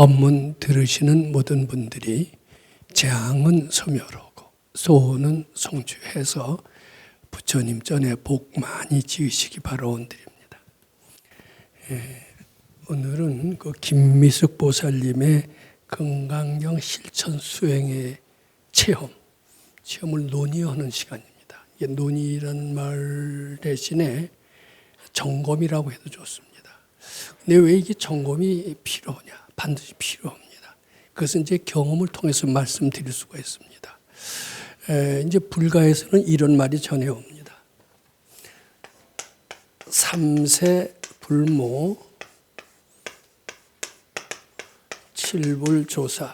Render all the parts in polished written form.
법문 들으시는 모든 분들이 재앙은 소멸하고 소원은 성취해서 부처님 전에 복 많이 지으시기 바라온드립니다. 오늘은 그 김미숙 보살님의 건강경 실천 수행의 체험을 논의하는 시간입니다. 이게 논의라는 말 대신에 점검이라고 해도 좋습니다. 근데 왜 이게 점검이 필요하냐? 반드시 필요합니다. 그것은 이제 경험을 통해서 말씀드릴 수가 있습니다. 이제 불가에서는 이런 말이 전해옵니다. 삼세 불모 칠불조사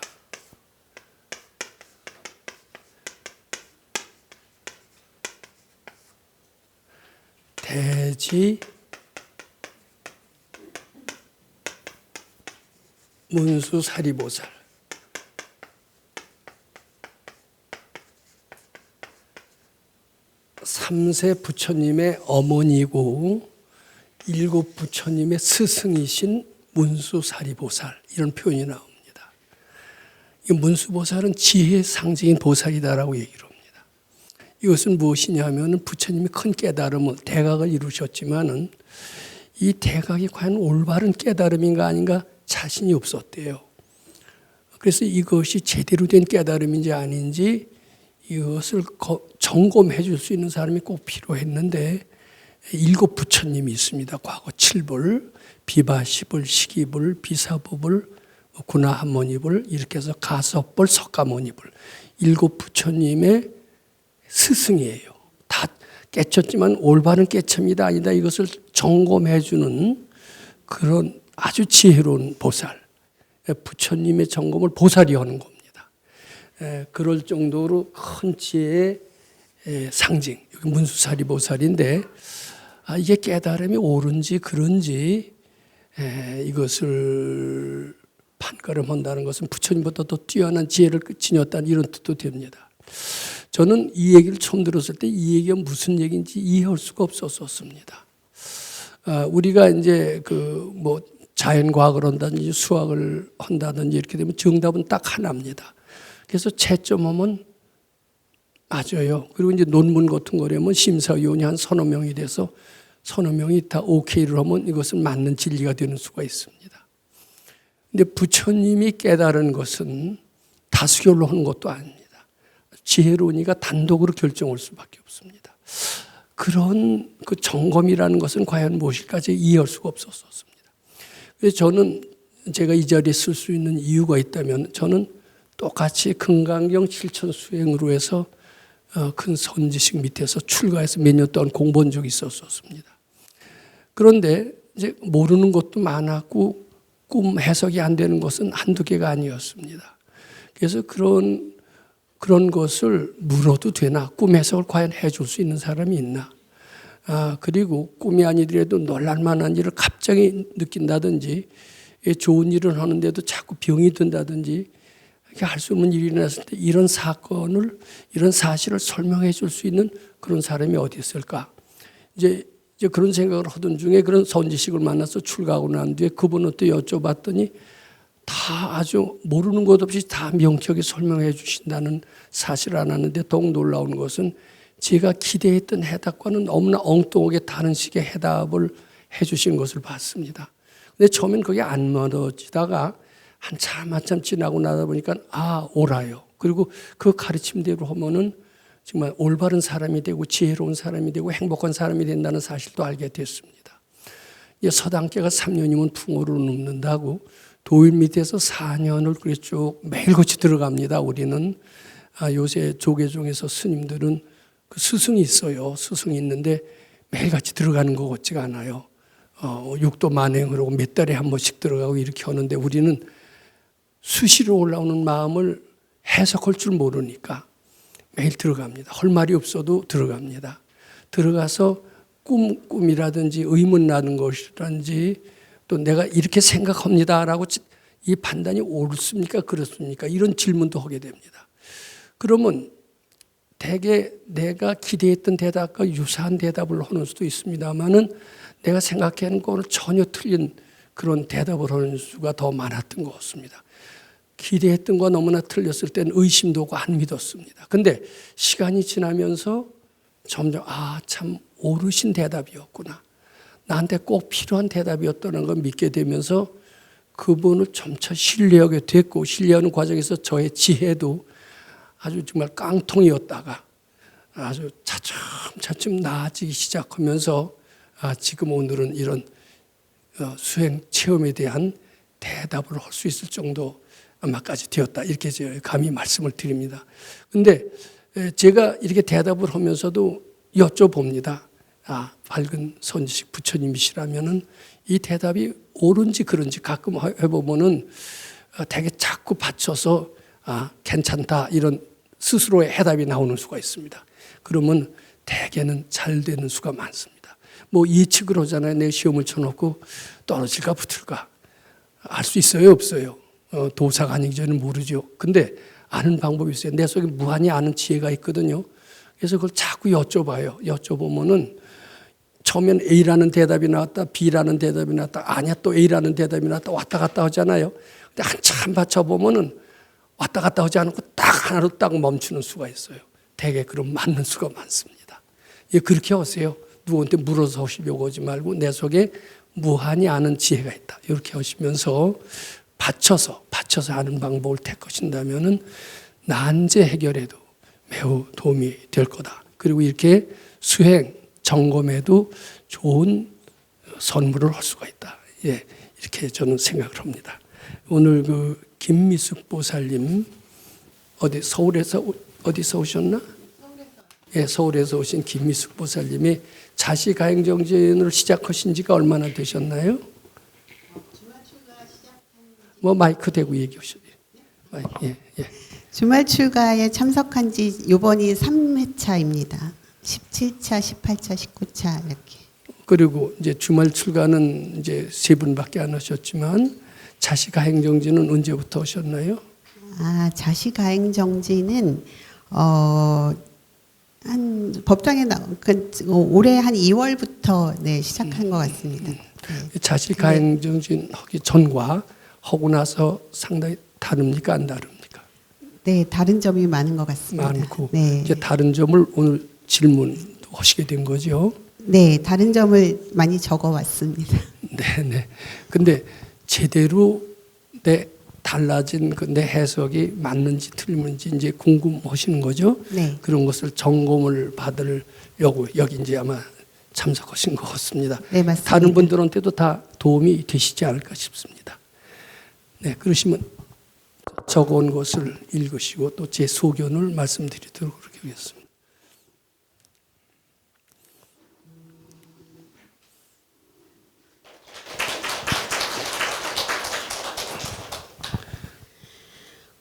대지 문수사리보살 삼세 부처님의 어머니고 일곱 부처님의 스승이신 문수사리보살 이런 표현이 나옵니다. 이 문수보살은 지혜의 상징인 보살이다라고 얘기를 합니다. 이것은 무엇이냐 하면 부처님이 큰 깨달음을 대각을 이루셨지만은 이 대각이 과연 올바른 깨달음인가 아닌가 자신이 없었대요. 그래서 이것이 제대로 된 깨달음인지 아닌지 이것을 점검해 줄 수 있는 사람이 꼭 필요했는데 일곱 부처님이 있습니다. 과거 칠불, 비바시불, 시기불, 비사부불, 구나한모니불 이렇게 해서 가섭불, 석가모니불 일곱 부처님의 스승이에요. 다 깨쳤지만 올바른 깨침이다 아니다 이것을 점검해 주는 그런 아주 지혜로운 보살, 부처님의 점검을 보살이 하는 겁니다. 그럴 정도로 큰 지혜의 상징, 여기 문수사리 보살인데 이게 깨달음이 옳은지 그런지 이것을 판가름한다는 것은 부처님보다 더 뛰어난 지혜를 지녔다는 이런 뜻도 됩니다. 저는 이 얘기를 처음 들었을 때 이 얘기가 무슨 얘기인지 이해할 수가 없었습니다. 우리가 이제 자연과학을 한다든지 수학을 한다든지 이렇게 되면 정답은 딱 하나입니다. 그래서 채점하면 맞아요. 그리고 이제 논문 같은 거라면 심사위원이 한 서너 명이 돼서 서너 명이 다 오케이를 하면 이것은 맞는 진리가 되는 수가 있습니다. 근데 부처님이 깨달은 것은 다수결로 하는 것도 아닙니다. 지혜로운 이가 단독으로 결정할 수밖에 없습니다. 그런 그 점검이라는 것은 과연 무엇일까 이해할 수가 없었습니다. 그래서 저는 제가 이 자리에 쓸 수 있는 이유가 있다면 저는 똑같이 금강경 실천 수행으로 해서 큰 선지식 밑에서 출가해서 몇 년 동안 공부한 적이 있었습니다. 그런데 이제 모르는 것도 많았고 꿈 해석이 안 되는 것은 한두 개가 아니었습니다. 그래서 그런 것을 물어도 되나? 꿈 해석을 과연 해줄 수 있는 사람이 있나? 그리고 꿈이 아니더라도 놀랄만한 일을 갑자기 느낀다든지 좋은 일을 하는데도 자꾸 병이 든다든지 할 수 없는 일이 일어났을 때 이런 사건을 이런 사실을 설명해 줄 수 있는 그런 사람이 어디 있을까? 이제 그런 생각을 하던 중에 그런 선지식을 만나서 출가하고 난 뒤에 그분한테 여쭤봤더니 다 아주 모르는 것 없이 다 명쾌하게 설명해 주신다는 사실을 알았는데 더욱 놀라운 것은 제가 기대했던 해답과는 너무나 엉뚱하게 다른 식의 해답을 해 주신 것을 봤습니다. 근데 처음엔 그게 안 믿어지다가 한참 지나고 나다 보니까 옳아요. 그리고 그 가르침대로 하면은 정말 올바른 사람이 되고 지혜로운 사람이 되고 행복한 사람이 된다는 사실도 알게 됐습니다. 서당계가 3년이면 풍어를 눕는다고 도일 밑에서 4년을 그래 쭉 매일같이 들어갑니다. 우리는 요새 조계종에서 스님들은 그 스승이 있어요. 스승이 있는데 매일같이 들어가는 것 같지가 않아요. 육도 만행을 하고 몇 달에 한 번씩 들어가고 이렇게 하는데 우리는 수시로 올라오는 마음을 해석할 줄 모르니까 매일 들어갑니다. 할 말이 없어도 들어갑니다. 들어가서 꿈이라든지 의문 나는 것이라든지 또 내가 이렇게 생각합니다라고 이 판단이 옳습니까? 그렇습니까? 이런 질문도 하게 됩니다. 그러면 대개 내가 기대했던 대답과 유사한 대답을 하는 수도 있습니다만은 내가 생각하는 거는 전혀 틀린 그런 대답을 하는 수가 더 많았던 것 같습니다. 기대했던 거 너무나 틀렸을 때는 의심도 오고 안 믿었습니다. 근데 시간이 지나면서 점점 참 옳으신 대답이었구나. 나한테 꼭 필요한 대답이었다는 걸 믿게 되면서 그분을 점차 신뢰하게 됐고, 신뢰하는 과정에서 저의 지혜도 아주 정말 깡통이었다가 아주 차츰 나아지기 시작하면서 지금 오늘은 이런 수행 체험에 대한 대답을 할 수 있을 정도 아마까지 되었다. 이렇게 제가 감히 말씀을 드립니다. 그런데 제가 이렇게 대답을 하면서도 여쭤봅니다. 밝은 선지식 부처님이시라면은 이 대답이 옳은지 그런지 가끔 해보면은 되게 자꾸 받쳐서 괜찮다 이런 스스로의 해답이 나오는 수가 있습니다. 그러면 대개는 잘 되는 수가 많습니다. 뭐 예측을 하잖아요. 내 시험을 쳐놓고 떨어질까 붙을까 알 수 있어요 없어요? 도사가 아니기 전에는 모르죠. 근데 아는 방법이 있어요. 내 속에 무한히 아는 지혜가 있거든요. 그래서 그걸 자꾸 여쭤봐요. 여쭤보면은 처음엔 A라는 대답이 나왔다, B라는 대답이 나왔다, 아니야 또 A라는 대답이 나왔다, 왔다 갔다 하잖아요. 근데 한참 받쳐보면은 왔다 갔다 하지 않고 딱 하나로 딱 멈추는 수가 있어요. 되게 그럼 맞는 수가 많습니다. 예, 그렇게 하세요. 누구한테 물어서 하시려고 하지 말고 내 속에 무한히 아는 지혜가 있다. 이렇게 하시면서 받쳐서 하는 방법을 택하신다면은 난제 해결에도 매우 도움이 될 거다. 그리고 이렇게 수행, 점검에도 좋은 선물을 할 수가 있다. 예, 이렇게 저는 생각을 합니다. 오늘 그 김미숙 보살님 서울에서 어디서 오셨나? 예, 서울에서 오신 김미숙 보살님이 자시가행정진을 시작하신 지가 얼마나 되셨나요? 뭐 마이크 대고 얘기하셔요. 예. 주말 출가에 참석한 지 이번이 3회차입니다. 17차, 18차, 19차 이렇게. 그리고 이제 주말 출가는 이제 3분밖에 안 하셨지만 자시가행정진은 언제부터 하셨나요? 자시가행정진은 한 법당에 올해 한 2월부터 시작한 것 같습니다. 자시가행정진 하기 전과 하고 나서 상당히 다릅니까? 안 다릅니까? 네, 다른 점이 많은 것 같습니다. 많고 이제 다른 점을 오늘 질문하시게 된 거죠? 네, 다른 점을 많이 적어왔습니다. 네. 근데 제대로 달라진 내 해석이 맞는지 틀린지 이제 궁금하시는 거죠? 네. 그런 것을 점검을 받으려고 여기 이제 아마 참석하신 것 같습니다. 네, 맞습니다. 다른 분들한테도 다 도움이 되시지 않을까 싶습니다. 네, 그러시면 적어온 것을 읽으시고 또 제 소견을 말씀드리도록 그렇게 하겠습니다.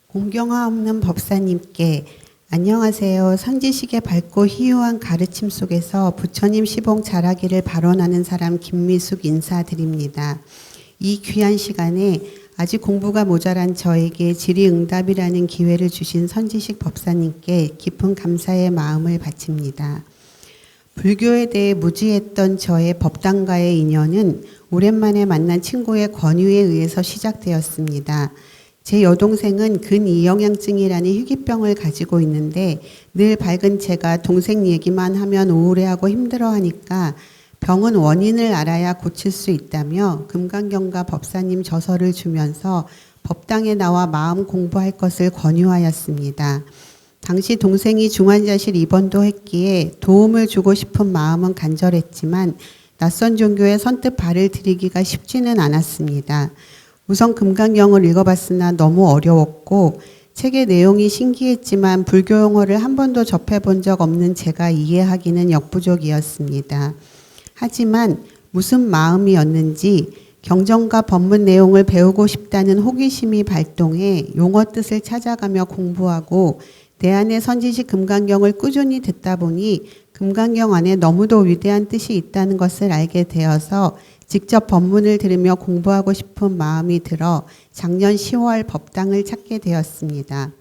공경화 없는 법사님께 안녕하세요. 선지식의 밝고 희유한 가르침 속에서 부처님 시봉 잘하기를 발언하는 사람 김미숙 인사드립니다. 이 귀한 시간에 아직 공부가 모자란 저에게 질의응답이라는 기회를 주신 선지식 법사님께 깊은 감사의 마음을 바칩니다. 불교에 대해 무지했던 저의 법당과의 인연은 오랜만에 만난 친구의 권유에 의해서 시작되었습니다. 제 여동생은 근이영양증이라는 희귀병을 가지고 있는데 늘 밝은 제가 동생 얘기만 하면 우울해하고 힘들어하니까 병은 원인을 알아야 고칠 수 있다며 금강경가 법사님 저서를 주면서 법당에 나와 마음 공부할 것을 권유하였습니다. 당시 동생이 중환자실 입원도 했기에 도움을 주고 싶은 마음은 간절했지만 낯선 종교에 선뜻 발을 들이기가 쉽지는 않았습니다. 우선 금강경을 읽어봤으나 너무 어려웠고 책의 내용이 신기했지만 불교 용어를 한 번도 접해본 적 없는 제가 이해하기는 역부족이었습니다. 하지만 무슨 마음이었는지 경전과 법문 내용을 배우고 싶다는 호기심이 발동해 용어 뜻을 찾아가며 공부하고 내 안에 선지식 금강경을 꾸준히 듣다 보니 금강경 안에 너무도 위대한 뜻이 있다는 것을 알게 되어서 직접 법문을 들으며 공부하고 싶은 마음이 들어 작년 10월 법당을 찾게 되었습니다.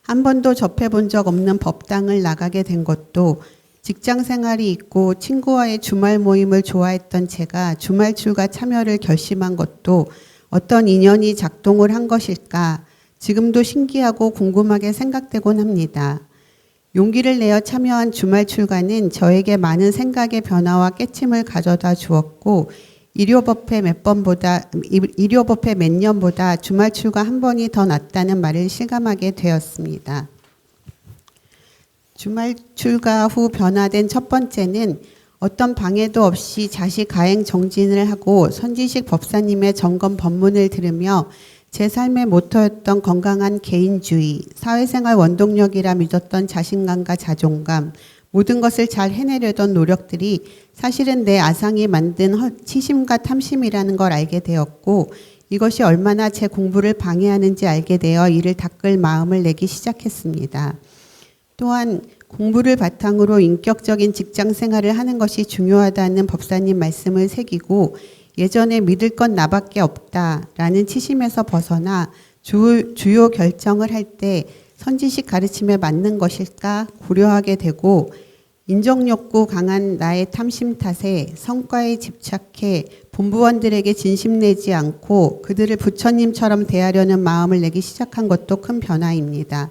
한 번도 접해본 적 없는 법당을 나가게 된 것도 직장 생활이 있고 친구와의 주말 모임을 좋아했던 제가 주말 출가 참여를 결심한 것도 어떤 인연이 작동을 한 것일까 지금도 신기하고 궁금하게 생각되곤 합니다. 용기를 내어 참여한 주말 출가는 저에게 많은 생각의 변화와 깨침을 가져다 주었고 일요법회 몇 년보다 주말 출가 한 번이 더 낫다는 말을 실감하게 되었습니다. 주말 출가 후 변화된 첫 번째는 어떤 방해도 없이 자식 가행 정진을 하고 선지식 법사님의 점검 법문을 들으며 제 삶의 모토였던 건강한 개인주의, 사회생활 원동력이라 믿었던 자신감과 자존감, 모든 것을 잘 해내려던 노력들이 사실은 내 아상이 만든 치심과 탐심이라는 걸 알게 되었고 이것이 얼마나 제 공부를 방해하는지 알게 되어 이를 닦을 마음을 내기 시작했습니다. 또한 공부를 바탕으로 인격적인 직장 생활을 하는 것이 중요하다는 법사님 말씀을 새기고 예전에 믿을 건 나밖에 없다라는 치심에서 벗어나 주요 결정을 할 때 선지식 가르침에 맞는 것일까 고려하게 되고 인정욕구 강한 나의 탐심 탓에 성과에 집착해 본부원들에게 진심 내지 않고 그들을 부처님처럼 대하려는 마음을 내기 시작한 것도 큰 변화입니다.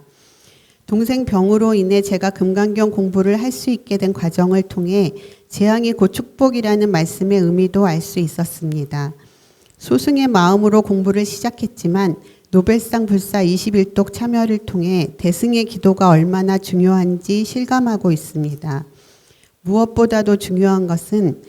동생 병으로 인해 제가 금강경 공부를 할 수 있게 된 과정을 통해 재앙이 곧 축복이라는 말씀의 의미도 알 수 있었습니다. 소승의 마음으로 공부를 시작했지만 노벨상 불사 21독 참여를 통해 대승의 기도가 얼마나 중요한지 실감하고 있습니다. 무엇보다도 중요한 것은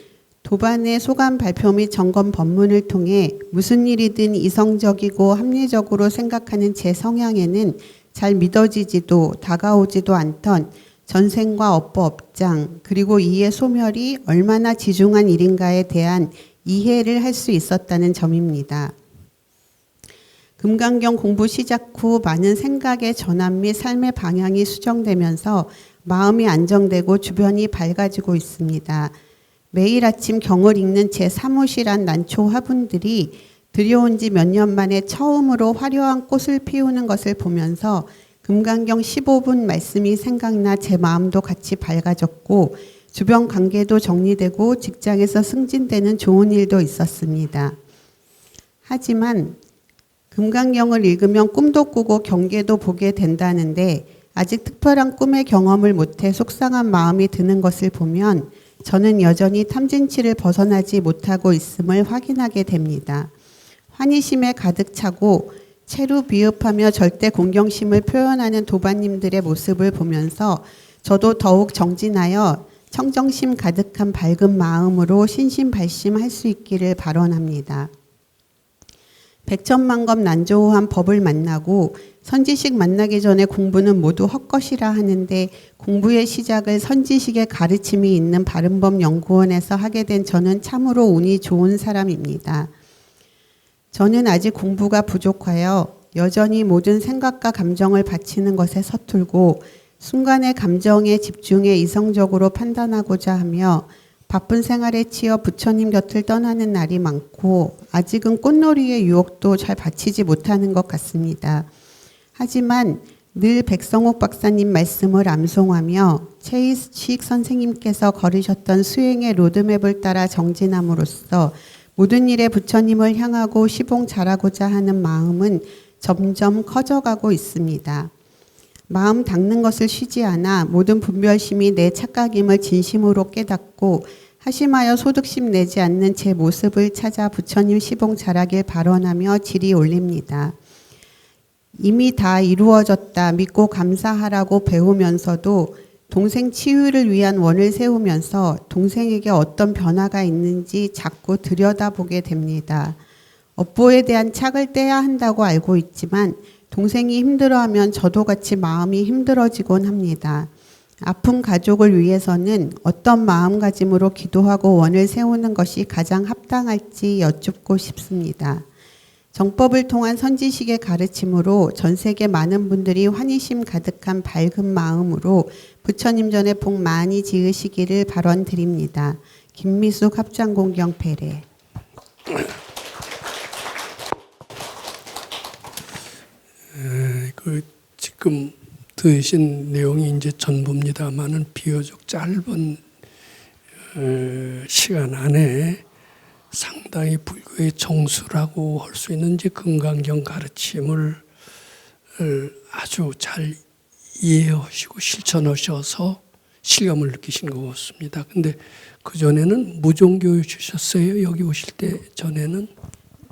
도반의 소감 발표 및 점검 법문을 통해 무슨 일이든 이성적이고 합리적으로 생각하는 제 성향에는 잘 믿어지지도 다가오지도 않던 전생과 업보 업장 그리고 이의 소멸이 얼마나 지중한 일인가에 대한 이해를 할 수 있었다는 점입니다. 금강경 공부 시작 후 많은 생각의 전환 및 삶의 방향이 수정되면서 마음이 안정되고 주변이 밝아지고 있습니다. 매일 아침 경을 읽는 제 사무실 안 난초 화분들이 들여온 지 몇 년 만에 처음으로 화려한 꽃을 피우는 것을 보면서 금강경 15분 말씀이 생각나 제 마음도 같이 밝아졌고 주변 관계도 정리되고 직장에서 승진되는 좋은 일도 있었습니다. 하지만 금강경을 읽으면 꿈도 꾸고 경계도 보게 된다는데 아직 특별한 꿈의 경험을 못해 속상한 마음이 드는 것을 보면 저는 여전히 탐진치를 벗어나지 못하고 있음을 확인하게 됩니다. 환희심에 가득 차고 채로 비읍하며 절대 공경심을 표현하는 도반님들의 모습을 보면서 저도 더욱 정진하여 청정심 가득한 밝은 마음으로 신심발심할 수 있기를 발언합니다. 백천만검 난조한 법을 만나고 선지식 만나기 전에 공부는 모두 헛것이라 하는데 공부의 시작을 선지식의 가르침이 있는 바른법 연구원에서 하게 된 저는 참으로 운이 좋은 사람입니다. 저는 아직 공부가 부족하여 여전히 모든 생각과 감정을 바치는 것에 서툴고 순간의 감정에 집중해 이성적으로 판단하고자 하며 바쁜 생활에 치여 부처님 곁을 떠나는 날이 많고 아직은 꽃놀이의 유혹도 잘 바치지 못하는 것 같습니다. 하지만 늘 백성옥 박사님 말씀을 암송하며 최희식 선생님께서 걸으셨던 수행의 로드맵을 따라 정진함으로써 모든 일에 부처님을 향하고 시봉 잘하고자 하는 마음은 점점 커져가고 있습니다. 마음 닦는 것을 쉬지 않아 모든 분별심이 내 착각임을 진심으로 깨닫고 하심하여 소득심 내지 않는 제 모습을 찾아 부처님 시봉 잘하길 발언하며 질이 올립니다. 이미 다 이루어졌다 믿고 감사하라고 배우면서도 동생 치유를 위한 원을 세우면서 동생에게 어떤 변화가 있는지 자꾸 들여다보게 됩니다. 업보에 대한 착을 떼야 한다고 알고 있지만 동생이 힘들어하면 저도 같이 마음이 힘들어지곤 합니다. 아픈 가족을 위해서는 어떤 마음가짐으로 기도하고 원을 세우는 것이 가장 합당할지 여쭙고 싶습니다. 정법을 통한 선지식의 가르침으로 전 세계 많은 분들이 환희심 가득한 밝은 마음으로 부처님 전에 복 많이 지으시기를 발언드립니다. 김미숙 합장공경 패례. 지금 들으신 내용이 이제 전부입니다만은 비교적 짧은 시간 안에 상당히 불교의 정수라고 할 수 있는 이제 금강경 가르침을 아주 잘 이해하시고 실천하셔서 실감을 느끼신 것 같습니다. 근데 그 전에는 무종교에 주셨어요. 여기 오실 때 전에는.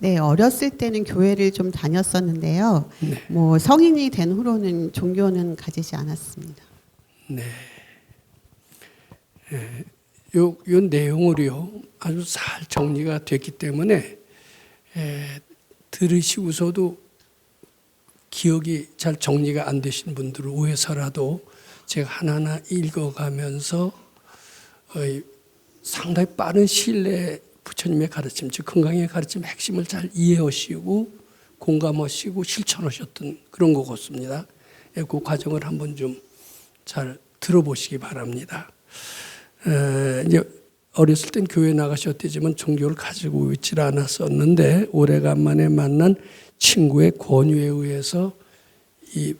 네, 어렸을 때는 교회를 좀 다녔었는데요. 네. 뭐 성인이 된 후로는 종교는 가지지 않았습니다. 네. 요 내용을요 아주 잘 정리가 됐기 때문에 들으시고서도 기억이 잘 정리가 안 되신 분들을 위해서라도 제가 하나하나 읽어가면서 상당히 빠른 시일 내에 부처님의 가르침, 즉 건강의 가르침의 핵심을 잘 이해하시고 공감하시고 실천하셨던 그런 것 같습니다. 그 과정을 한번 좀 잘 들어보시기 바랍니다. 이제 어렸을 땐 교회 나가셨대지만 종교를 가지고 있질 않았었는데 오래간만에 만난 친구의 권유에 의해서 이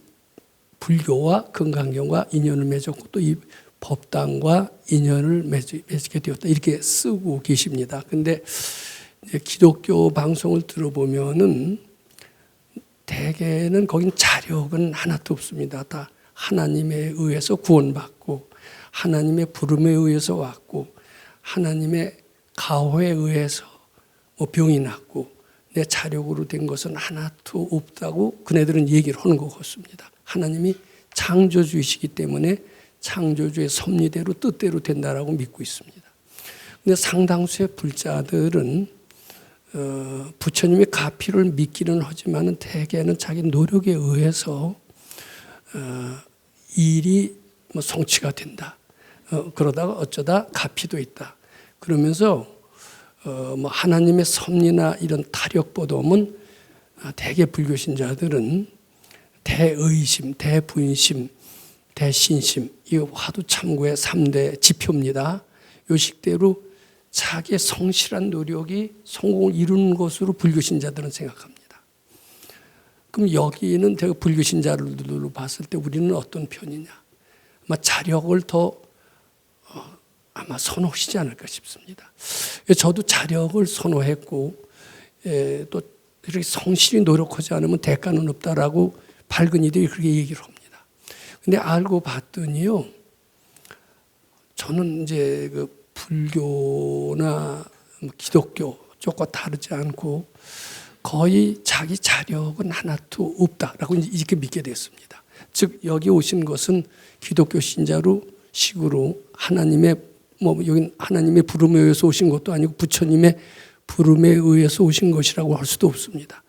불교와 금강경과 인연을 맺었고 또 이 법당과 인연을 맺게 되었다 이렇게 쓰고 계십니다. 근데 이제 기독교 방송을 들어보면은 대개는 거긴 자력은 하나도 없습니다. 다 하나님에 의해서 구원받고 하나님의 부름에 의해서 왔고 하나님의 가호에 의해서 뭐 병이 났고 내 자력으로 된 것은 하나도 없다고 그네들은 얘기를 하는 것 같습니다. 하나님이 창조주이시기 때문에 창조주의 섭리대로 뜻대로 된다라고 믿고 있습니다. 근데 상당수의 불자들은 부처님의 가피를 믿기는 하지만은 대개는 자기 노력에 의해서 일이 뭐 성취가 된다. 그러다가 어쩌다 가피도 있다. 그러면서 뭐 하나님의 섭리나 이런 타력보다는 대개 불교 신자들은 대의심, 대분심, 대신심 이 화두참고의 3대 지표입니다. 요 식대로 자기의 성실한 노력이 성공을 이루는 것으로 불교 신자들은 생각합니다. 그럼 여기는 대개 불교 신자들로 봤을 때 우리는 어떤 편이냐? 아마 자력을 더 아마 선호하시지 않을까 싶습니다. 저도 자력을 선호했고 또 이렇게 성실히 노력하지 않으면 대가는 없다라고 밝은 이들이 그렇게 얘기를 합니다. 근데 알고 봤더니요, 저는 이제 그 불교나 기독교 쪽과 다르지 않고 거의 자기 자력은 하나도 없다라고 이렇게 믿게 됐습니다. 즉 여기 오신 것은 기독교 신자로 식으로 하나님의 여긴 하나님의 부름에 의해서 오신 것도 아니고 부처님의 부름에 의해서 오신 것이라고 할 수도 없습니다.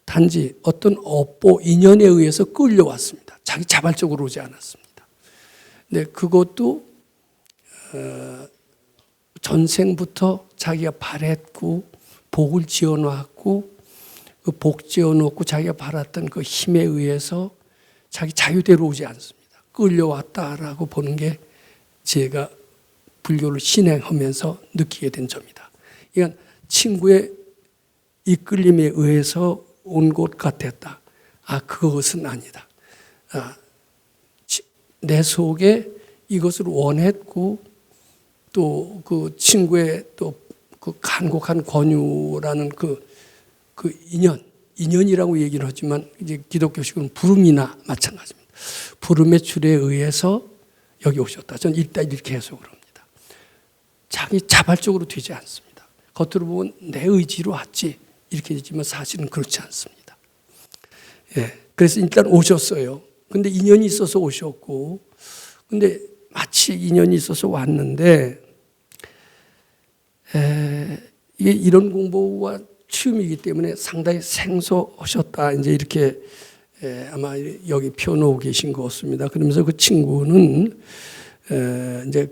단지 어떤 업보 인연에 의해서 끌려왔습니다. 자기 자발적으로 오지 않았습니다. 근데 그것도 전생부터 자기가 바랬고 복을 지어놨고 그 복 지어놓고 자기가 바랐던 그 힘에 의해서 자기 자유대로 오지 않습니다. 끌려왔다라고 보는 게 제가 불교를 신행하면서 느끼게 된 점이다. 이건 친구의 이끌림에 의해서 온 것 같았다. 그것은 아니다. 내 속에 이것을 원했고 또 그 친구의 또 그 간곡한 권유라는 그 인연이라고 얘기를 하지만 이제 기독교식은 부름이나 마찬가지입니다. 부름의 줄에 의해서 여기 오셨다. 저는 일단 이렇게 해석을 합니다. 자기 자발적으로 되지 않습니다. 겉으로 보면 내 의지로 왔지 이렇게 되지만 사실은 그렇지 않습니다. 그래서 일단 오셨어요. 근데 인연이 있어서 오셨고, 근데 마치 인연이 있어서 왔는데 이게 이런 공부와 취미이기 때문에 상당히 생소하셨다. 이제 이렇게 아마 여기 펴놓고 계신 것 같습니다. 그러면서 그 친구는 이제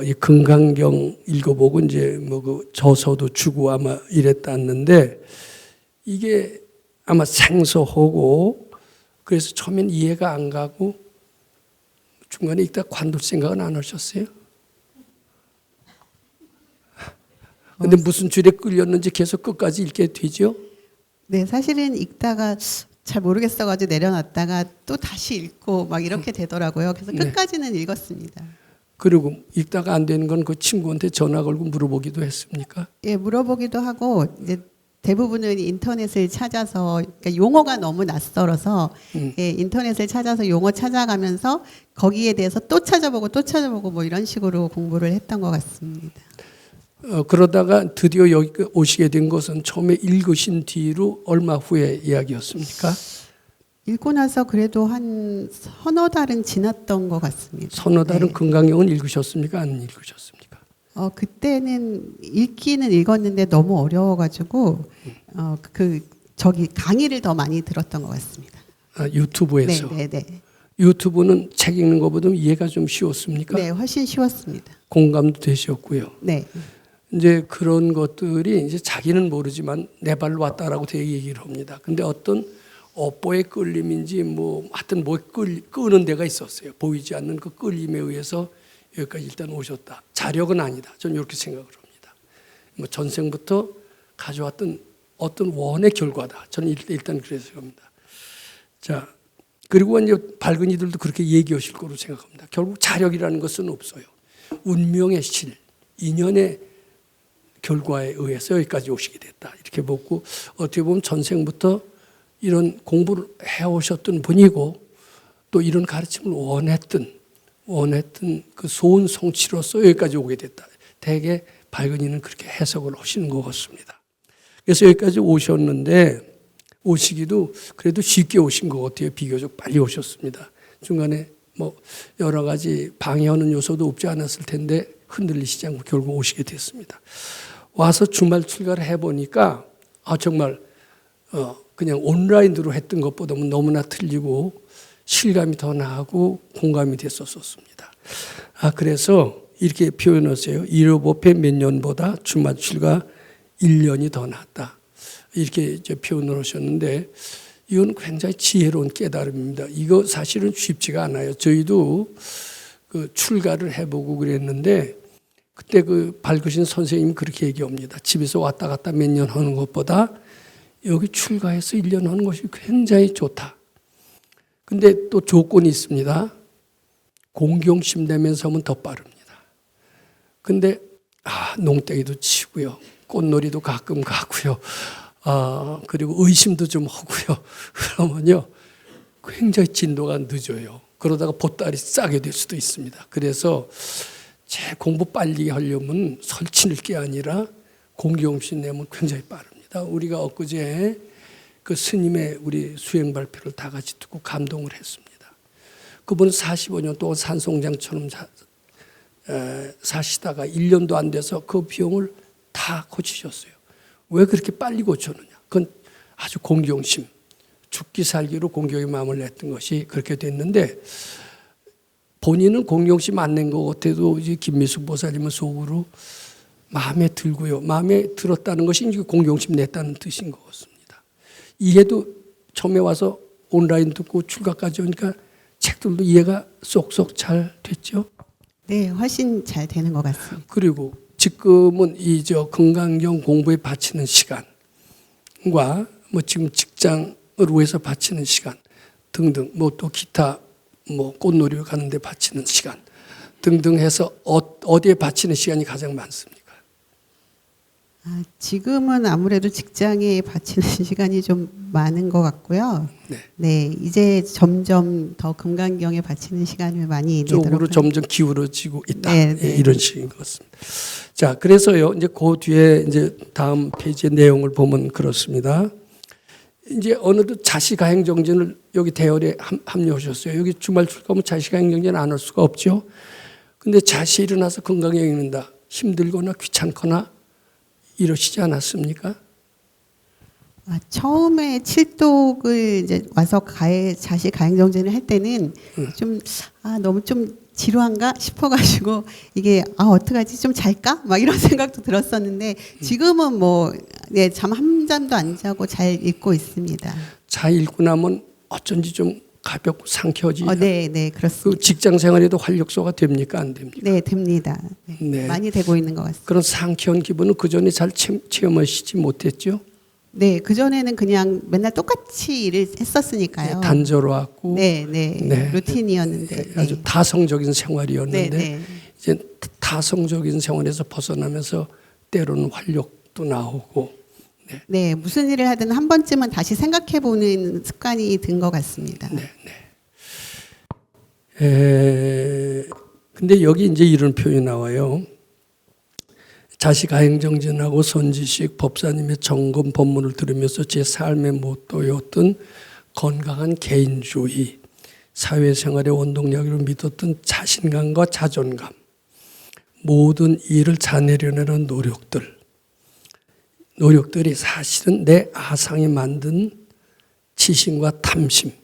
이 금강경 읽어보고 이제 뭐 그 저서도 주고 아마 이랬다는데 이게 아마 생소하고 그래서 처음엔 이해가 안 가고 중간에 읽다 관둘 생각은 안 하셨어요? 근데 무슨 줄에 끌렸는지 계속 끝까지 읽게 되죠? 네, 사실은 읽다가 잘 모르겠어가지고 내려놨다가 또 다시 읽고 막 이렇게 되더라고요. 그래서 네. 끝까지는 읽었습니다. 그리고 읽다가 안 되는 건 그 친구한테 전화 걸고 물어보기도 했습니까? 예, 물어보기도 하고 이제 대부분은 인터넷을 찾아서 그러니까 용어가 너무 낯설어서 예, 인터넷을 찾아서 용어 찾아가면서 거기에 대해서 또 찾아보고 뭐 이런 식으로 공부를 했던 것 같습니다. 그러다가 드디어 여기 오시게 된 것은 처음에 읽으신 뒤로 얼마 후의 이야기였습니까? 읽고 나서 그래도 한 서너 달은 지났던 것 같습니다. 서너 달은 네. 금강경은 읽으셨습니까? 안 읽으셨습니까? 그때는 읽기는 읽었는데 너무 어려워가지고 저기 강의를 더 많이 들었던 것 같습니다. 유튜브에서. 네. 유튜브는 책 읽는 것보다 이해가 좀 쉬웠습니까? 네, 훨씬 쉬웠습니다. 공감도 되셨고요. 네. 이제 그런 것들이 이제 자기는 모르지만 내 발로 왔다라고 되게 얘기를 합니다. 근데 어떤 업보의 끌림인지 뭐 하여튼 뭐 끄는 데가 있었어요. 보이지 않는 그 끌림에 의해서 여기까지 일단 오셨다. 자력은 아니다. 저는 이렇게 생각을 합니다. 뭐 전생부터 가져왔던 어떤 원의 결과다. 저는 일단 그래서 합니다. 자, 그리고 이제 밝은 이들도 그렇게 얘기하실 거로 생각합니다. 결국 자력이라는 것은 없어요. 운명의 실, 인연의 결과에 의해서 여기까지 오시게 됐다. 이렇게 보고 어떻게 보면 전생부터 이런 공부를 해오셨던 분이고 또 이런 가르침을 원했던 그 소원 성취로서 여기까지 오게 됐다. 대개 밝은이는 그렇게 해석을 하시는 것 같습니다. 그래서 여기까지 오셨는데 오시기도 그래도 쉽게 오신 것 같아요. 비교적 빨리 오셨습니다. 중간에 뭐 여러 가지 방해하는 요소도 없지 않았을 텐데 흔들리시지 않고 결국 오시게 됐습니다. 와서 주말 출가를 해보니까 정말 그냥 온라인으로 했던 것보다는 너무나 틀리고 실감이 더 나고 공감이 됐었습니다. 그래서 이렇게 표현하세요. 일요법회 몇 년보다 주말 출가 1년이 더 낫다. 이렇게 이제 표현을 하셨는데 이건 굉장히 지혜로운 깨달음입니다. 이거 사실은 쉽지가 않아요. 저희도 그 출가를 해보고 그랬는데 그때 그 밝으신 선생님이 그렇게 얘기합니다. 집에서 왔다 갔다 몇 년 하는 것보다 여기 출가해서 1년 하는 것이 굉장히 좋다. 근데 또 조건이 있습니다. 공경심 내면서 하면 더 빠릅니다. 근데 농땡이도 치고요. 꽃놀이도 가끔 가고요. 그리고 의심도 좀 하고요. 그러면요. 굉장히 진도가 늦어요. 그러다가 보따리 싸게 될 수도 있습니다. 그래서 제 공부 빨리 하려면 설치는 게 아니라 공경심 내면 굉장히 빠릅니다. 우리가 엊그제 그 스님의 우리 수행 발표를 다 같이 듣고 감동을 했습니다. 그분은 45년 동안 산송장처럼 사시다가 1년도 안 돼서 그 병을 다 고치셨어요. 왜 그렇게 빨리 고쳤느냐? 그건 아주 공경심, 죽기 살기로 공경의 마음을 냈던 것이 그렇게 됐는데 본인은 공경심 안 낸 것 같아도 이제 김미숙 보살님은 속으로 마음에 들고요. 마음에 들었다는 것이 이제 공경심 냈다는 뜻인 것 같습니다. 이해도 처음에 와서 온라인 듣고 출가까지 오니까 책들도 이해가 쏙쏙 잘 됐죠. 네, 훨씬 잘 되는 것 같습니다. 그리고 지금은 금강경 공부에 바치는 시간과 뭐 지금 직장을 위해서 바치는 시간 등등 뭐 또 기타 뭐 꽃놀이를 가는데 바치는 시간 등등 해서 어디에 바치는 시간이 가장 많습니까? 지금은 아무래도 직장에 바치는 시간이 좀 많은 것 같고요. 네, 이제 점점 더 금강경에 바치는 시간을 많이 쪽으로 점점 기울어지고 있다. 네. 이런 식인 것 같습니다. 자, 그래서요. 이제 그 뒤에 이제 다음 페이지의 내용을 보면 그렇습니다. 이제 어느덧 자시가행정진을 여기 대열에 합류하셨어요. 여기 주말 출가하면 자시가행정진 안 할 수가 없죠. 근데 자시 일어나서 건강에 읽는다. 힘들거나 귀찮거나 이러시지 않았습니까? 처음에 칠독을 이제 와서 자시 가행정진을 할 때는 좀 너무 좀 지루한가 싶어가지고 이게 어떡하지 좀 잘까 막 이런 생각도 들었었는데 지금은 뭐 잠 한 잠도 안 자고 잘 읽고 있습니다. 잘 읽고 나면 어쩐지 좀 가볍고 상쾌하지. 네, 그렇습니다. 그 직장 생활에도 활력소가 됩니까 안 됩니까? 네, 됩니다. 네. 많이 되고 있는 것 같습니다. 그런 상쾌한 기분은 그 전에 잘 체험하시지 못했죠? 네, 그전에는 그냥 맨날 똑같이 일을 했었으니까요. 단조로웠고 네, 네. 네. 루틴이었는데. 아주 네. 타성적인 생활이었는데 네, 네. 이제 타성적인 생활에서 벗어나면서 때로는 활력도 나오고 네, 무슨 일을 하든 한 번쯤은 다시 생각해 보는 습관이 든 것 같습니다. 네, 근데 여기 이제 이런 표현이 나와요. 자식 가행정진하고 손지식 법사님의 점검 법문을 들으면서 제 삶의 모토였던 건강한 개인주의, 사회생활의 원동력으로 믿었던 자신감과 자존감, 모든 일을 자내려내는 노력들이 사실은 내 아상이 만든 치심과 탐심의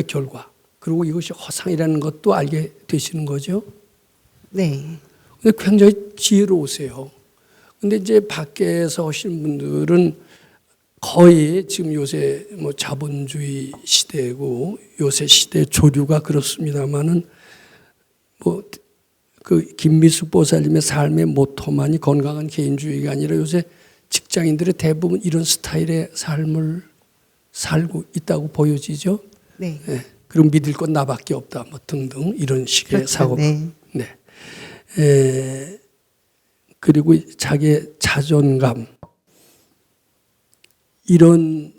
결과. 그리고 이것이 허상이라는 것도 알게 되시는 거죠. 네. 근데 굉장히 지혜로우세요. 근데 이제 밖에서 오신 분들은 거의 지금 요새 뭐 자본주의 시대고 요새 시대 조류가 그렇습니다만은 뭐 그 김미숙 보살님의 삶의 모토만이 건강한 개인주의가 아니라 요새 직장인들의 대부분 이런 스타일의 삶을 살고 있다고 보여지죠. 네. 네. 그리고 믿을 건 나밖에 없다, 뭐 등등 이런 식의 그렇죠. 사고가. 네. 네. 그리고 자기의 자존감 이런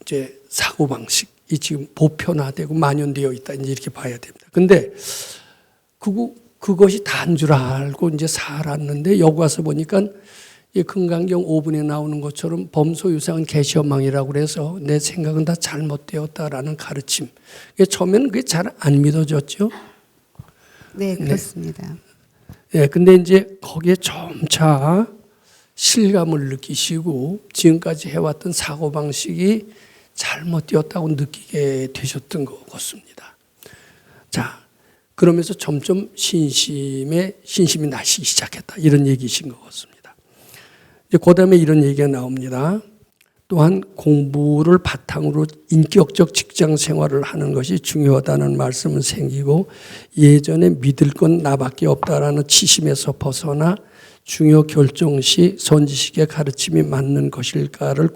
이제 사고 방식이 지금 보편화되고 만연되어 있다 이제 이렇게 봐야 됩니다. 근데 그것이 다인 줄 알고 이제 살았는데 여기 와서 보니까 이 금강경 5분에 나오는 것처럼 범소유상은 개시험망이라고 그래서 내 생각은 다 잘못되었다라는 가르침. 처음에는 그게 잘 안 믿어졌죠. 네, 그렇습니다. 네, 근데 이제 거기에 점차 실감을 느끼시고 지금까지 해왔던 사고방식이 잘못되었다고 느끼게 되셨던 것 같습니다. 자, 그러면서 점점 신심이 나시기 시작했다. 이런 얘기이신 것 같습니다. 이제 그 다음에 이런 얘기가 나옵니다. 또한 공부를 바탕으로 인격적 직장 생활을 하는 것이 중요하다는 말씀은 생기고 예전에 믿을 건 나밖에 없다라는 치심에서 벗어나 중요 결정 시 선지식의 가르침이 맞는 것일까를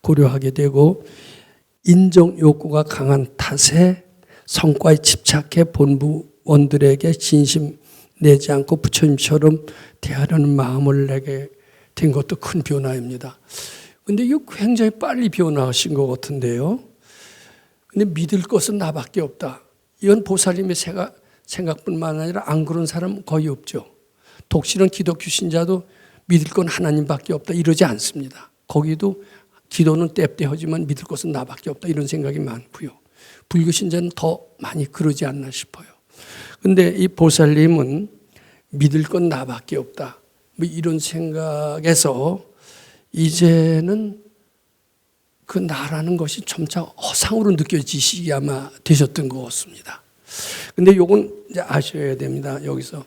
고려하게 되고 인정 욕구가 강한 탓에 성과에 집착해 본부원들에게 진심 내지 않고 부처님처럼 대하려는 마음을 내게 된 것도 큰 변화입니다. 근데 이거 굉장히 빨리 변화하신 것 같은데요. 근데 믿을 것은 나밖에 없다. 이건 보살님의 생각뿐만 아니라 안 그런 사람 거의 없죠. 독실한 기독교 신자도 믿을 건 하나님밖에 없다 이러지 않습니다. 거기도 기도는 때때하지만 믿을 것은 나밖에 없다 이런 생각이 많고요. 불교 신자는 더 많이 그러지 않나 싶어요. 근데 이 보살님은 믿을 건 나밖에 없다. 뭐 이런 생각에서 이제는 그 나라는 것이 점차 허상으로 느껴지시기 아마 되셨던 것 같습니다. 근데 요건 이제 아셔야 됩니다. 여기서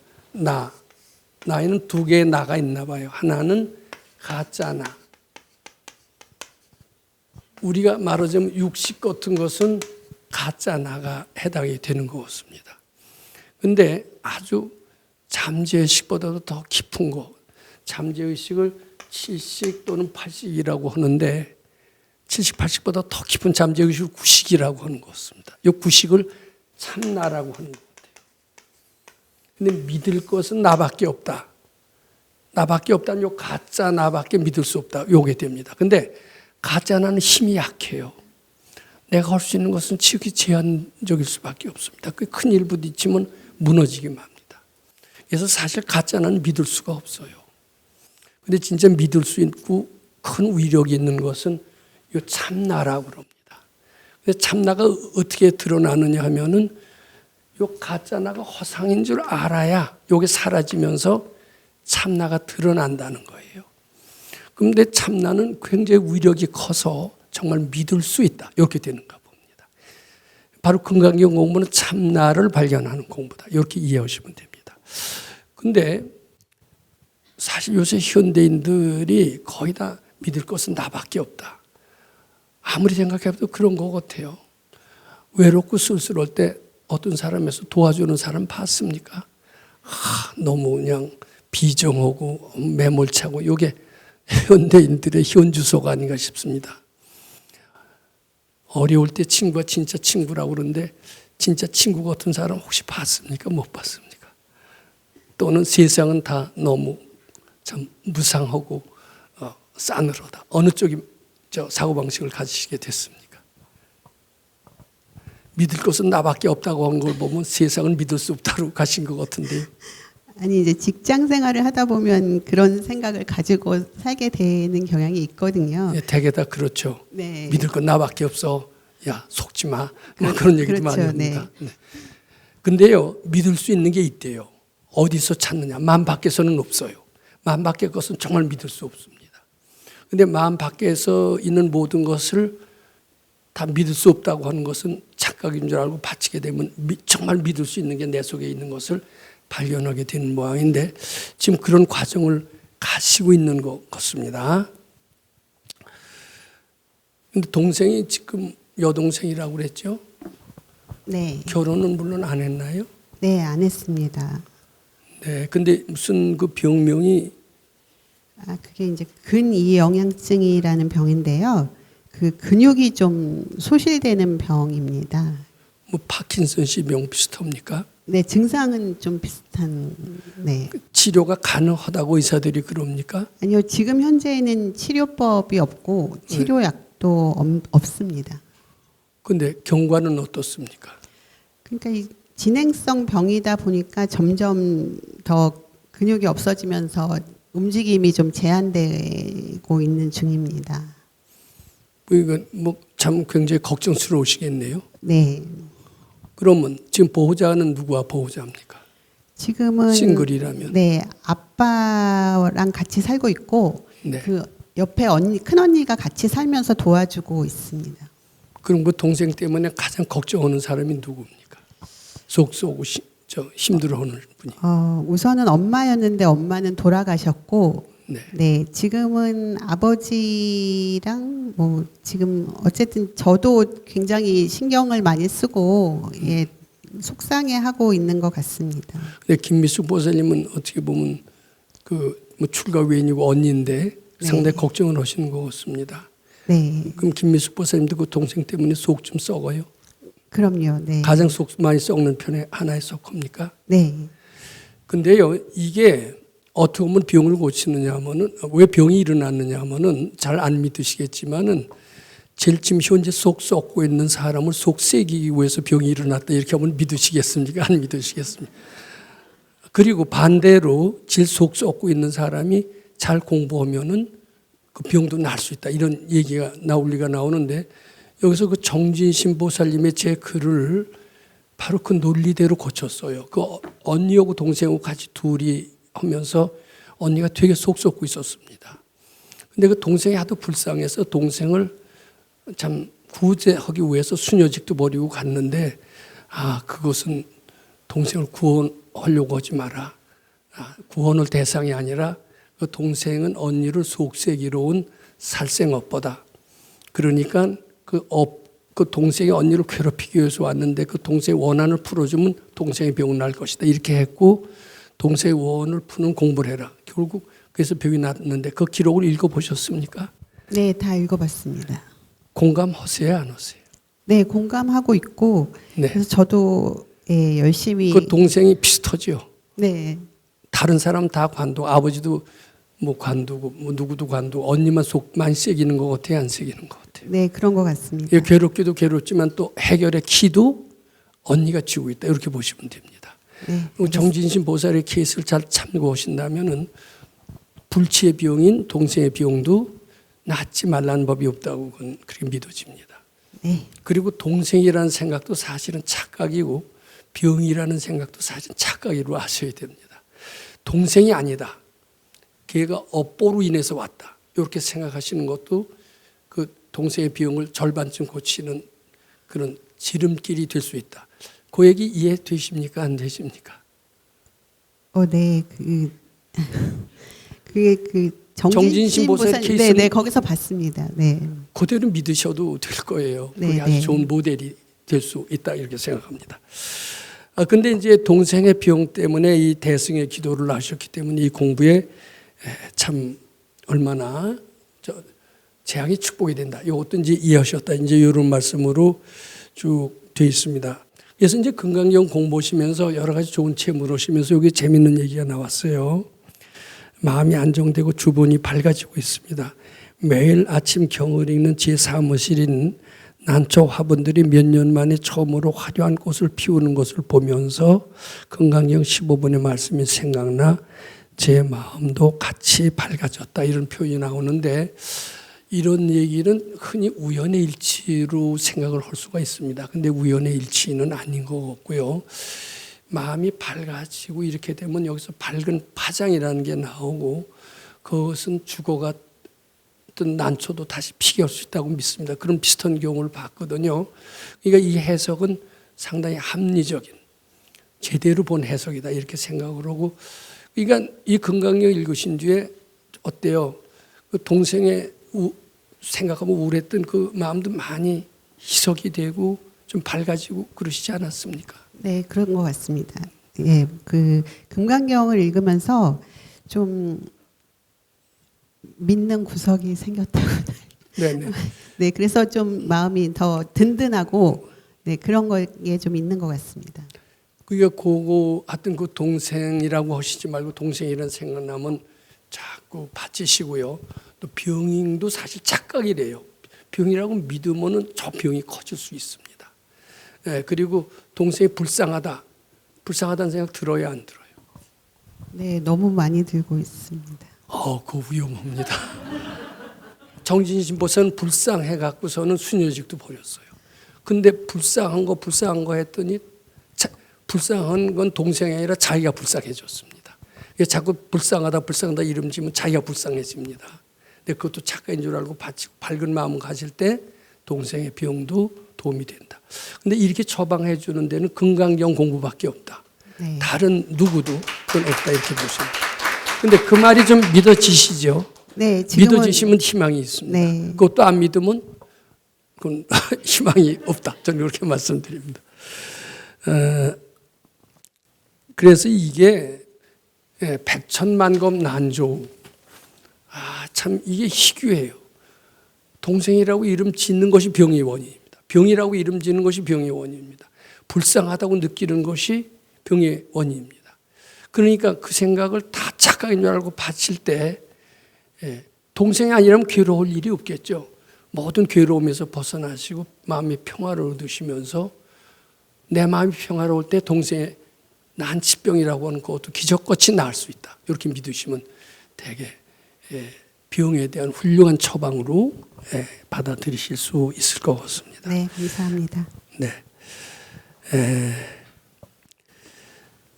나에는 두 개의 나가 있나 봐요. 하나는 가짜 나. 우리가 말하자면 육식 같은 것은 가짜 나가 해당이 되는 것 같습니다. 근데 아주 잠재의식보다도 더 깊은 거, 잠재의식을 70 또는 80이라고 하는데 70, 80보다 더 깊은 잠재의식을 구식이라고 하는 것 같습니다. 이 구식을 참나라고 하는 것 같아요. 근데 믿을 것은 나밖에 없다. 나밖에 없다는 요 가짜 나밖에 믿을 수 없다. 요게 됩니다. 근데 가짜 나는 힘이 약해요. 내가 할 수 있는 것은 지극히 제한적일 수밖에 없습니다. 그 큰 일 부딪히면 무너지기만 합니다. 그래서 사실 가짜 나는 믿을 수가 없어요. 근데 진짜 믿을 수 있고 큰 위력이 있는 것은 요 참나라고 그럽니다. 근데 참나가 어떻게 드러나느냐 하면은 요 가짜 나가 허상인 줄 알아야 요게 사라지면서 참나가 드러난다는 거예요. 그런데 참나는 굉장히 위력이 커서 정말 믿을 수 있다. 이렇게 되는가 봅니다. 바로 금강경 공부는 참나를 발견하는 공부다. 이렇게 이해하시면 됩니다. 근데 사실 요새 현대인들이 거의 다 믿을 것은 나밖에 없다. 아무리 생각해도 그런 것 같아요. 외롭고 쓸쓸할 때 어떤 사람에서 도와주는 사람 봤습니까? 너무 그냥 비정하고 매몰차고 이게 현대인들의 현주소가 아닌가 싶습니다. 어려울 때 친구가 진짜 친구라고 그러는데 진짜 친구 같은 사람 혹시 봤습니까? 못 봤습니까? 또는 세상은 다 너무 참 무상하고 싸늘하다. 어느 쪽이 사고방식을 가지시게 됐습니까? 믿을 것은 나밖에 없다고 한 걸 보면 세상은 믿을 수 없다고 가신 것 같은데요. 아니 이제 직장 생활을 하다 보면 그런 생각을 가지고 살게 되는 경향이 있거든요. 예, 대개 다 그렇죠. 네. 믿을 건 나밖에 없어. 야, 속지 마. 뭐 그런 얘기도 그렇죠. 많이 합니다. 네. 근데요, 믿을 수 있는 게 있대요. 어디서 찾느냐? 마음 밖에서는 없어요. 마음 밖의 것은 정말 믿을 수 없습니다. 근데 마음 밖에서 있는 모든 것을 다 믿을 수 없다고 하는 것은 착각인 줄 알고 바치게 되면 정말 믿을 수 있는 게 내 속에 있는 것을 발견하게 되는 모양인데 지금 그런 과정을 가시고 있는 것 같습니다. 근데 동생이 지금 여동생이라고 그랬죠? 네. 결혼은 물론 안 했나요? 네, 안 했습니다. 네. 근데 무슨 그 병명이 그게 이제 근이영양증이라는 병인데요. 그 근육이 좀 소실되는 병입니다. 뭐 파킨슨씨 병 비슷합니까? 네, 증상은 좀 비슷한. 네. 치료가 가능하다고 의사들이 그럽니까? 아니요, 지금 현재는 치료법이 없고 치료약도 없습니다. 근데 경과는 어떻습니까? 그러니까 이 진행성 병이다 보니까 점점 더 근육이 없어지면서 움직임이 좀 제한되고 있는 중입니다. 이건 뭐 참 굉장히 걱정스러우시겠네요. 네. 그러면 지금 보호자는 누구와 보호자입니까? 지금은 싱글이라면. 네, 아빠랑 같이 살고 있고 네. 그 옆에 큰 언니가 같이 살면서 도와주고 있습니다. 그럼 그 동생 때문에 가장 걱정하는 사람이 누구입니까? 속 쏘고 힘들어하는 분이. 우선은 엄마였는데 엄마는 돌아가셨고, 네. 네, 지금은 아버지랑 뭐 지금 어쨌든 저도 굉장히 신경을 많이 쓰고 예, 속상해하고 있는 것 같습니다. 근데 김미숙 보살님은 어떻게 보면 그 뭐 출가 외인이고 언니인데 상당히 걱정을 하시는 것 같습니다. 네, 그럼 김미숙 보살님도 그 동생 때문에 속 좀 썩어요? 그럼요. 네, 가장 속 많이 썩는 편에 하나에 속합니까? 네, 근데요, 이게 어떻게 보면 병을 고치느냐 하면은 왜 병이 일어났느냐 하면은 잘 안 믿으시겠지만은 제일 지금 현재 속 썩고 있는 사람을 속 새기기 위해서 병이 일어났다 이렇게 하면 믿으시겠습니까? 안 믿으시겠습니까? 그리고 반대로 제일 속 썩고 있는 사람이 잘 공부하면은 그 병도 날 수 있다 이런 얘기가 나올리가 나오는데 여기서 그 정진신 보살님의 제 글을 바로 그 논리대로 고쳤어요. 그 언니하고 동생하고 같이 둘이 하면서 언니가 되게 속 썩고 있었습니다. 근데 그 동생이 하도 불쌍해서 동생을 참 구제하기 위해서 수녀직도 버리고 갔는데 그것은 동생을 구원하려고 하지 마라. 구원할 대상이 아니라 그 동생은 언니를 속세기로 온 살생업보다. 그러니까 그 동생이 언니를 괴롭히기 위해서 왔는데 그 동생의 원한을 풀어주면 동생의 병은 날 것이다. 이렇게 했고 동생의 원을 푸는 공부를 해라. 결국 그래서 병이 났는데 그 기록을 읽어보셨습니까? 네, 다 읽어봤습니다. 공감하세요? 안 하세요? 네, 공감하고 있고 네. 그래서 저도 예, 열심히 그 동생이 비슷하죠. 네, 다른 사람 다 관두, 아버지도 뭐 관두고 뭐 누구도 관두고 언니만 속만 새기는 것 같아요? 안 새기는 것 같아요? 네, 그런 것 같습니다. 괴롭기도 괴롭지만 또 해결의 키도 언니가 쥐고 있다 이렇게 보시면 됩니다. 네, 정진신 보살의 케이스를 잘 참고하신다면은 불치의 병인 동생의 병도 낫지 말라는 법이 없다고 그렇게 믿어집니다. 네, 그리고 동생이라는 생각도 사실은 착각이고 병이라는 생각도 사실은 착각이로 아셔야 됩니다. 동생이 아니다. 걔가 업보로 인해서 왔다. 이렇게 생각하시는 것도 그 동생의 병을 절반쯤 고치는 그런 지름길이 될 수 있다. 그 얘기 이해되십니까? 안 되십니까? 네, 그 정진신 보살 케이스는 네, 네, 거기서 봤습니다. 네, 그대로 믿으셔도 될 거예요. 그게 네, 아주 네. 좋은 모델이 될 수 있다 이렇게 생각합니다. 근데 이제 동생의 병 때문에 이 대승의 기도를 하셨기 때문에 이 공부에 참 얼마나 재앙이 축복이 된다. 이것도 이제 이해하셨다. 이제 이런 말씀으로 쭉 되어 있습니다. 그래서 이제 건강경 공부하시면서 여러 가지 좋은 책 물으시면서 여기 재밌는 얘기가 나왔어요. 마음이 안정되고 주변이 밝아지고 있습니다. 매일 아침 경을 읽는 제 사무실인 난초 화분들이 몇 년 만에 처음으로 화려한 꽃을 피우는 것을 보면서 건강경 15분의 말씀이 생각나 제 마음도 같이 밝아졌다. 이런 표현이 나오는데 이런 얘기는 흔히 우연의 일치로 생각을 할 수가 있습니다. 근데 우연의 일치는 아닌 것 같고요. 마음이 밝아지고 이렇게 되면 여기서 밝은 파장이라는 게 나오고 그것은 죽어갔던 난초도 다시 피게 할 수 있다고 믿습니다. 그런 비슷한 경우를 봤거든요. 그러니까 이 해석은 상당히 합리적인 제대로 본 해석이다 이렇게 생각을 하고 그러니까 이 건강경 읽으신 뒤에 어때요? 그 동생의 생각하면 우울했던 그 마음도 많이 희석이 되고 좀 밝아지고 그러시지 않았습니까? 네, 그런 것 같습니다. 예, 그 금강경을 읽으면서 좀 믿는 구석이 생겼다고. 네네. 네, 그래서 좀 마음이 더 든든하고 네, 그런 거에 좀 있는 것 같습니다. 그러니까 그거 하여튼 그 동생이라고 하시지 말고 동생이라는 생각나면 자꾸 바치시고요. 또 병인도 사실 착각이래요. 병이라고 믿으면은 저 병이 커질 수 있습니다. 네, 그리고 동생이 불쌍하다는 생각 들어야 안 들어요? 네, 너무 많이 들고 있습니다. 그거 위험합니다. 정진희 신보사는 불쌍해 갖고서는 수녀직도 버렸어요. 근데 불쌍한 거 했더니 불쌍한 건 동생이 아니라 자기가 불쌍해졌습니다. 자꾸 불쌍하다 이름 지면 자기가 불쌍해집니다. 근데 그것도 착각인 줄 알고 바치고 밝은 마음 가질 때 동생의 병도 도움이 된다. 근데 이렇게 처방해 주는 데는 건강경 공부밖에 없다. 네. 다른 누구도 그건 없다 이렇게 보시면. 근데 그 말이 좀 믿어지시죠? 네, 지금은 믿어지시면 희망이 있습니다. 네. 그것도 안 믿으면 그건 희망이 없다. 저는 이렇게 말씀드립니다. 그래서 이게 백천만검 난조. 참 이게 희귀해요. 동생이라고 이름 짓는 것이 병의 원인입니다. 병이라고 이름 짓는 것이 병의 원인입니다. 불쌍하다고 느끼는 것이 병의 원인입니다. 그러니까 그 생각을 다 착각인 줄 알고 바칠 때 동생이 아니라면 괴로울 일이 없겠죠. 모든 괴로움에서 벗어나시고 마음의 평화를 얻으시면서 내 마음이 평화로울 때 동생의 난치병이라고 하는 것도 기적같이 나을 수 있다. 이렇게 믿으시면 되게 병에 대한 훌륭한 처방으로 받아들이실 수 있을 것 같습니다. 네, 감사합니다. 네.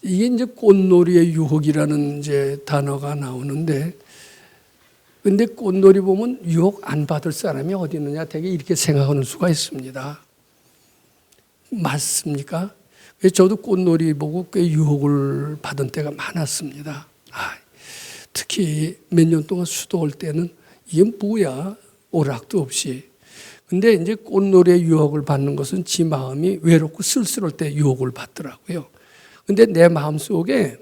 이게 이제 꽃놀이의 유혹이라는 이제 단어가 나오는데, 근데 꽃놀이 보면 유혹 안 받을 사람이 어디 있느냐, 되게 이렇게 생각하는 수가 있습니다. 맞습니까? 저도 꽃놀이 보고 꽤 유혹을 받은 때가 많았습니다. 특히 몇 년 동안 수도할 때는 이게 뭐야? 오락도 없이. 근데 이제 꽃놀이의 유혹을 받는 것은 지 마음이 외롭고 쓸쓸할 때 유혹을 받더라고요. 근데 내 마음 속에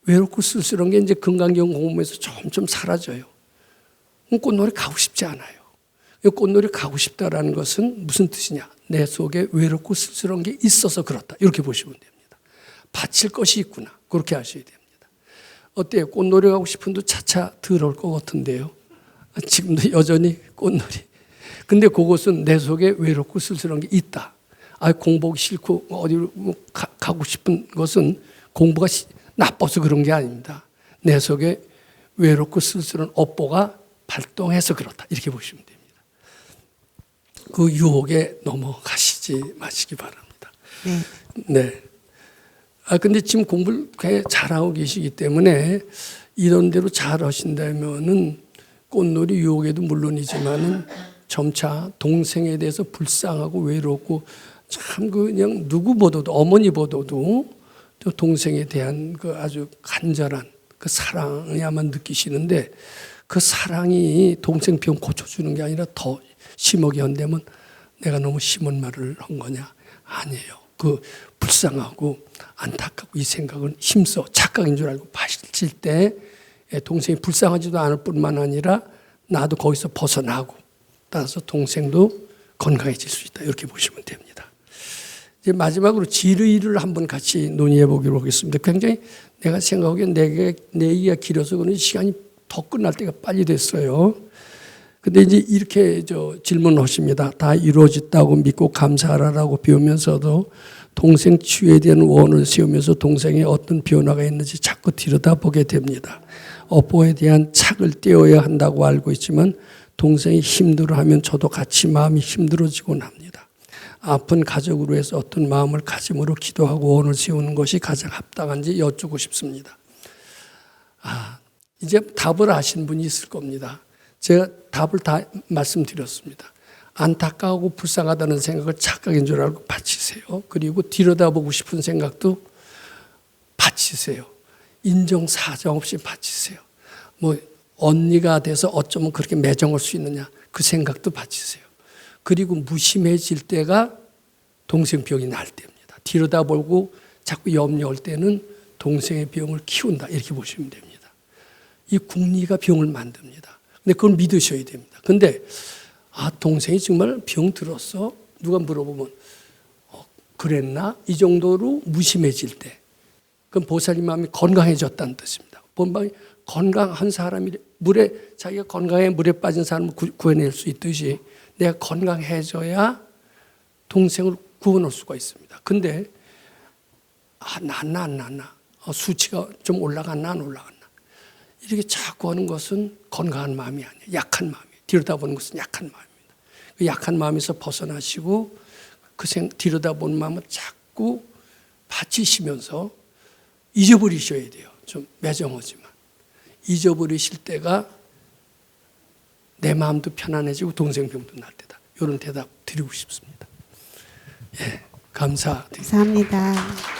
외롭고 쓸쓸한 게 이제 건강경 공부에서 점점 사라져요. 꽃놀이 가고 싶지 않아요. 꽃놀이 가고 싶다라는 것은 무슨 뜻이냐? 내 속에 외롭고 쓸쓸한 게 있어서 그렇다. 이렇게 보시면 됩니다. 바칠 것이 있구나. 그렇게 하셔야 됩니다. 어때요? 꽃놀이 가고 싶은데 차차 들어올 것 같은데요. 지금도 여전히 꽃놀이. 근데 그것은 내 속에 외롭고 쓸쓸한 게 있다. 공부하기 싫고 어디로 가고 싶은 것은 공부가 나빠서 그런 게 아닙니다. 내 속에 외롭고 쓸쓸한 업보가 발동해서 그렇다. 이렇게 보시면 됩니다. 그 유혹에 넘어가시지 마시기 바랍니다. 네. 근데 지금 공부를 꽤 잘하고 계시기 때문에 이런 대로 잘 하신다면은 꽃놀이 유혹에도 물론이지만은 점차 동생에 대해서 불쌍하고 외롭고 참 그냥 누구보다도 어머니보다도 또 동생에 대한 그 아주 간절한 그 사랑이야만 느끼시는데 그 사랑이 동생 병 고쳐주는 게 아니라 더 심하게 한다면 내가 너무 심한 말을 한 거냐? 아니에요. 그 불쌍하고 안타깝고 이 생각은 힘써 착각인 줄 알고 바칠 때 동생이 불쌍하지도 않을 뿐만 아니라 나도 거기서 벗어나고 따라서 동생도 건강해질 수 있다. 이렇게 보시면 됩니다. 이제 마지막으로 질의를 한번 같이 논의해 보기로 하겠습니다. 굉장히 내가 생각하기엔 내 얘기가 길어서 그런 시간이 더 끝날 때가 빨리 됐어요. 근데 이제 이렇게 질문하십니다. 다 이루어졌다고 믿고 감사하라고 배우면서도 동생 치유에 대한 원을 세우면서 동생의 어떤 변화가 있는지 자꾸 들여다보게 됩니다. 업보에 대한 착을 떼어야 한다고 알고 있지만 동생이 힘들어하면 저도 같이 마음이 힘들어지곤 합니다. 아픈 가족으로 해서 어떤 마음을 가짐으로 기도하고 원을 세우는 것이 가장 합당한지 여쭙고 싶습니다. 이제 답을 아신 분이 있을 겁니다. 제가 답을 다 말씀드렸습니다. 안타까우고 불쌍하다는 생각을 착각인 줄 알고 바치세요. 그리고 들여다보고 싶은 생각도 바치세요. 인정 사정 없이 바치세요. 뭐 언니가 돼서 어쩌면 그렇게 매정할 수 있느냐 그 생각도 바치세요. 그리고 무심해질 때가 동생 병이 날 때입니다. 들여다보고 자꾸 염려할 때는 동생의 병을 키운다 이렇게 보시면 됩니다. 이 궁리가 병을 만듭니다. 근데 그걸 믿으셔야 됩니다. 근데 동생이 정말 병 들었어? 누가 물어보면 그랬나? 이 정도로 무심해질 때 그럼 보살님 마음이 건강해졌다는 뜻입니다. 본방이 건강한 사람이 자기가 건강해 물에 빠진 사람을 구해낼 수 있듯이 내가 건강해져야 동생을 구원할 수가 있습니다. 근데 낫나 안 낫나 수치가 좀 올라갔나 안 올라갔나 이렇게 자꾸 하는 것은 건강한 마음이 아니에요. 약한 마음이에요. 들여다보는 것은 약한 마음입니다. 그 약한 마음에서 벗어나시고 들여다보는 마음을 자꾸 바치시면서 잊어버리셔야 돼요. 좀 매정하지만 잊어버리실 때가 내 마음도 편안해지고 동생 병도 날 때다. 이런 대답 드리고 싶습니다. 감사드립니다. 감사합니다.